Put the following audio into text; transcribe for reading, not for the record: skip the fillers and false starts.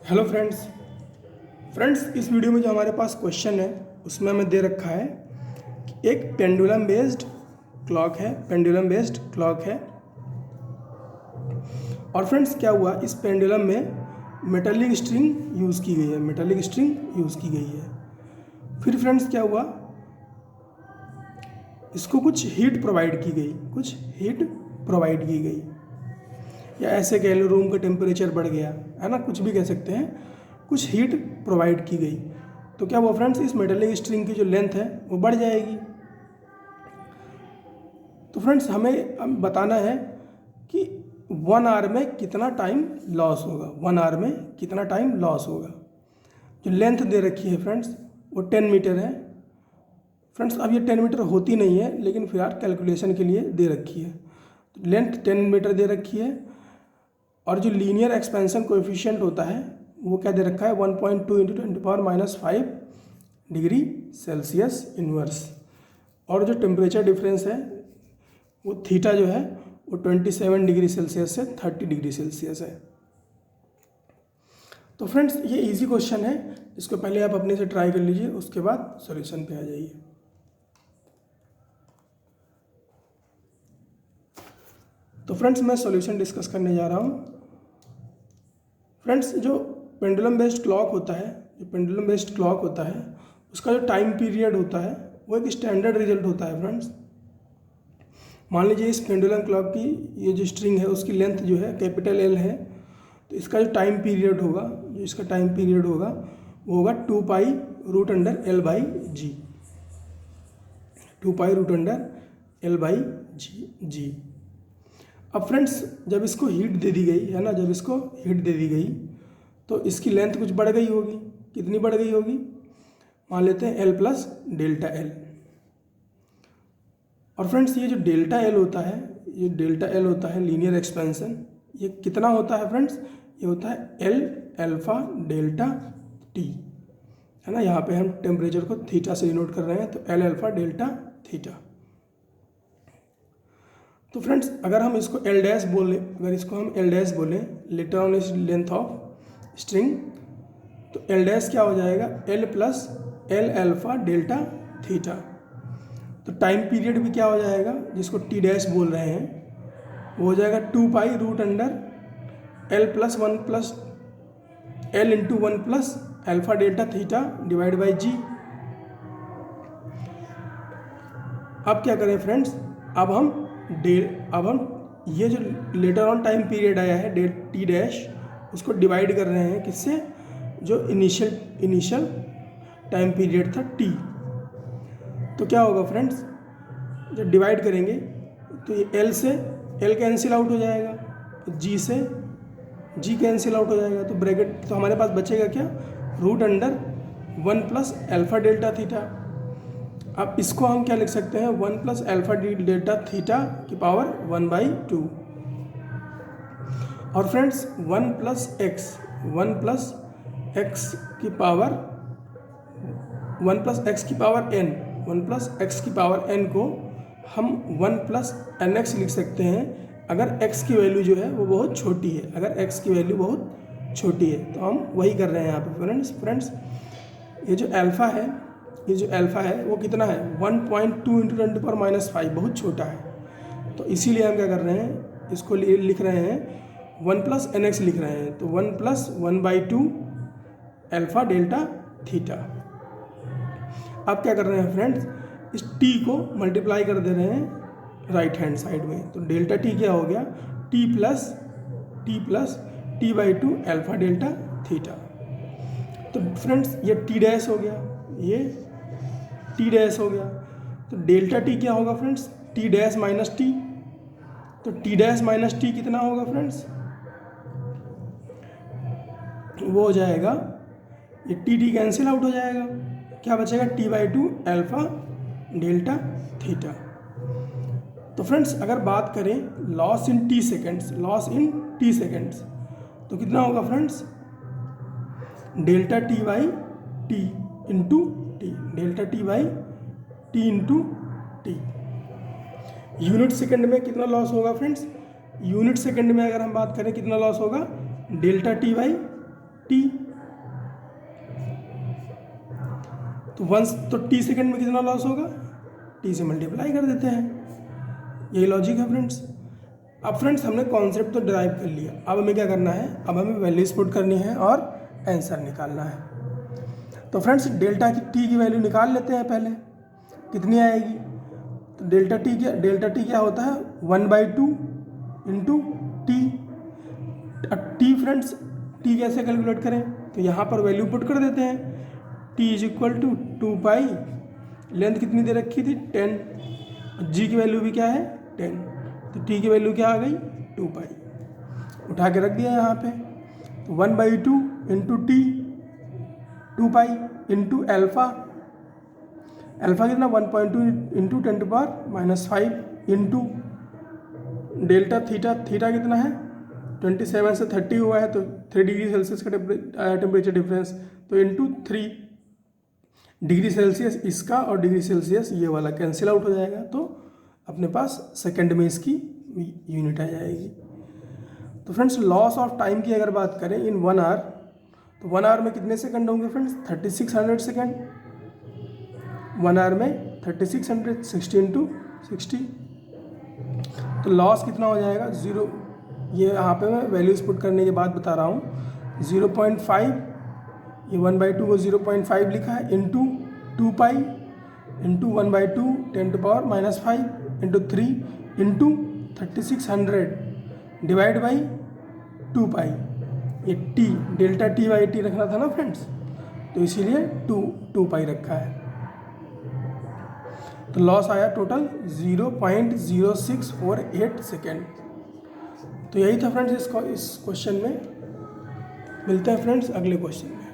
Hello friends. इस video में जो हमारे पास क्वेश्चन है उसमें हमें दे रखा है कि एक पेंडुलम बेस्ड क्लॉक है। और फ्रेंड्स क्या हुआ, इस पेंडुलम में मेटालिक स्ट्रिंग यूज़ की गई है। फिर फ्रेंड्स क्या हुआ, इसको कुछ हीट प्रोवाइड की गई, या ऐसे कह लो रूम का टेम्परेचर बढ़ गया, है ना, कुछ भी कह सकते हैं, कुछ हीट प्रोवाइड की गई। तो क्या हुआ फ्रेंड्स, इस मेटालिक स्ट्रिंग की जो लेंथ है वो बढ़ जाएगी। तो फ्रेंड्स हमें अब बताना है कि 1 आवर में कितना टाइम लॉस होगा। जो लेंथ दे रखी है फ्रेंड्स वो 10 मीटर है। फ्रेंड्स अब ये 10 मीटर होती नहीं है, लेकिन फिलहाल कैलकुलेशन के लिए दे रखी है। तो लेंथ 10 मीटर दे रखी है, और जो लीनियर एक्सपेंशन कोएफिशिएंट होता है वो क्या दे रखा है, 1.2 इंटू 10⁻⁵ डिग्री सेल्सियस इनवर्स। और जो टेम्परेचर डिफरेंस है वो थीटा जो है वो 27 डिग्री सेल्सियस से 30 डिग्री सेल्सियस है। तो फ्रेंड्स ये इजी क्वेश्चन है, इसको पहले आप अपने से ट्राई कर लीजिए, उसके बाद सॉल्यूशन पे आ जाइए। तो फ्रेंड्स मैं सॉल्यूशन डिस्कस करने जा रहा हूँ। फ्रेंड्स जो पेंडुलम बेस्ड क्लॉक होता है उसका जो टाइम पीरियड होता है वो एक स्टैंडर्ड रिजल्ट होता है। फ्रेंड्स मान लीजिए इस पेंडुलम क्लॉक की ये जो स्ट्रिंग है उसकी लेंथ जो है कैपिटल एल है, तो इसका जो टाइम पीरियड होगा वो होगा 2 pi root under L by G. 2 pi root under L by G. अब फ्रेंड्स जब इसको हीट दे दी गई है ना, तो इसकी लेंथ कुछ बढ़ गई होगी। कितनी बढ़ गई होगी, मान लेते हैं एल प्लस डेल्टा एल। और फ्रेंड्स ये जो डेल्टा एल होता है लीनियर एक्सपेंशन, ये कितना होता है फ्रेंड्स, ये होता है एल अल्फा डेल्टा टी, है ना। यहाँ पे हम टेम्परेचर को थीटा से डिनोट कर रहे हैं, तो एल अल्फा डेल्टा थीटा। तो फ्रेंड्स अगर हम इसको एल डैश बोलें लेटर ऑन इस लेंथ ऑफ स्ट्रिंग, तो एल डैश क्या हो जाएगा, L plus L alpha delta theta. तो टाइम पीरियड भी क्या हो जाएगा, जिसको टी डैश बोल रहे हैं, वो हो जाएगा 2 pi root under L plus 1 plus L into 1 plus alpha delta theta divide by G. अब क्या करें फ्रेंड्स, अब हम ये जो लेटर ऑन टाइम पीरियड आया है टी डैश, उसको डिवाइड कर रहे हैं किससे, जो इनिशियल टाइम पीरियड था टी। तो क्या होगा फ्रेंड्स, जब डिवाइड करेंगे तो ये एल से एल कैंसिल आउट हो जाएगा, जी से जी कैंसिल आउट हो जाएगा, तो ब्रैकेट, तो हमारे पास बचेगा क्या, root under 1 plus alpha delta theta. अब इसको हम क्या लिख सकते हैं, 1 प्लस अल्फा डेल्टा थीटा की पावर 1/2। और फ्रेंड्स 1 प्लस एक्स की पावर 1 प्लस एक्स की पावर एन को हम 1 प्लस एन एक्स लिख सकते हैं अगर एक्स की वैल्यू जो है वो बहुत छोटी है। तो हम वही कर रहे हैं यहाँ पे फ्रेंड्स। ये जो अल्फ़ा है वो कितना है, 1.2 इंटू 10⁻⁵, बहुत छोटा है। तो इसीलिए हम क्या कर रहे हैं, इसको लिख रहे हैं 1 प्लस एन एक्स लिख रहे हैं, तो 1 प्लस 1/2 अल्फा डेल्टा थीटा। अब क्या कर रहे हैं फ्रेंड्स, इस टी को मल्टीप्लाई कर दे रहे हैं राइट हैंड साइड में, तो डेल्टा टी क्या हो गया, T plus t/2 alpha delta theta. तो फ्रेंड्स ये टी डैश हो गया, तो डेल्टा टी क्या होगा friends, T dash minus T. तो टी डैश माइनस टी कितना होगा फ्रेंड्स, वो हो जाएगा, ये टी कैंसिल आउट हो जाएगा, क्या बचेगा, t/2 अल्फा डेल्टा थीटा। तो फ्रेंड्स अगर बात करें लॉस इन टी सेकेंड्स, तो कितना होगा friends, delta T by T into T. Unit second में कितना लॉस होगा फ्रेंड्स, यूनिट सेकंड में अगर हम बात करें कितना लॉस होगा, डेल्टा टी बाई टी, तो वंस तो टी सेकेंड में कितना लॉस होगा, टी से मल्टीप्लाई कर देते हैं। यही लॉजिक है फ्रेंड्स। अब फ्रेंड्स हमने कॉन्सेप्ट तो ड्राइव कर लिया, अब हमें क्या करना है, अब हमें वैल्यूज पुट करनी है और आंसर निकालना है। तो फ्रेंड्स डेल्टा की टी की वैल्यू निकाल लेते हैं पहले, कितनी आएगी। तो डेल्टा टी क्या होता है, 1/2 into T. T friends T कैसे कैलकुलेट करें, तो यहाँ पर वैल्यू पुट कर देते हैं, T is equal to 2 pi, length कितनी दे रखी थी 10, जी की वैल्यू भी क्या है 10, तो टी की वैल्यू क्या आ गई 2 पाई, उठा के रख दिया यहाँ पे। तो 1/2 into T 2 pi into alpha, alpha कितना 1.2 into 10⁻⁻5 into delta theta, theta कितना है 27 से 30 हुआ है, तो 3 डिग्री सेल्सियस का टेम्परेचर डिफरेंस, तो इंटू 3 डिग्री सेल्सियस इसका और डिग्री सेल्सियस ये वाला कैंसिल आउट हो जाएगा, तो अपने पास सेकंड में इसकी यूनिट आ जाएगी। तो फ्रेंड्स लॉस ऑफ टाइम की अगर बात करें इन 1 आवर, तो 1 आवर में कितने सेकंड होंगे फ्रेंड्स, 3600 सेकंड। 1 आवर में 3600, 60 इंटू 60, तो लॉस कितना हो जाएगा 0। ये यहाँ पे मैं वैल्यूज पुट करने के बाद बता रहा हूँ, 0.5, ये 1/2 को 0.5 लिखा है, into 2 pi into 1/2 10⁻⁻5 into 3 into 3600 divide by 2 पाई। ये टी डेल्टा टी/टी रखना था ना फ्रेंड्स, तो इसीलिए 2 पाई रखा है। तो लॉस आया टोटल 0.0648 सेकेंड। तो यही था फ्रेंड्स इस क्वेश्चन में। मिलते हैं फ्रेंड्स अगले क्वेश्चन में।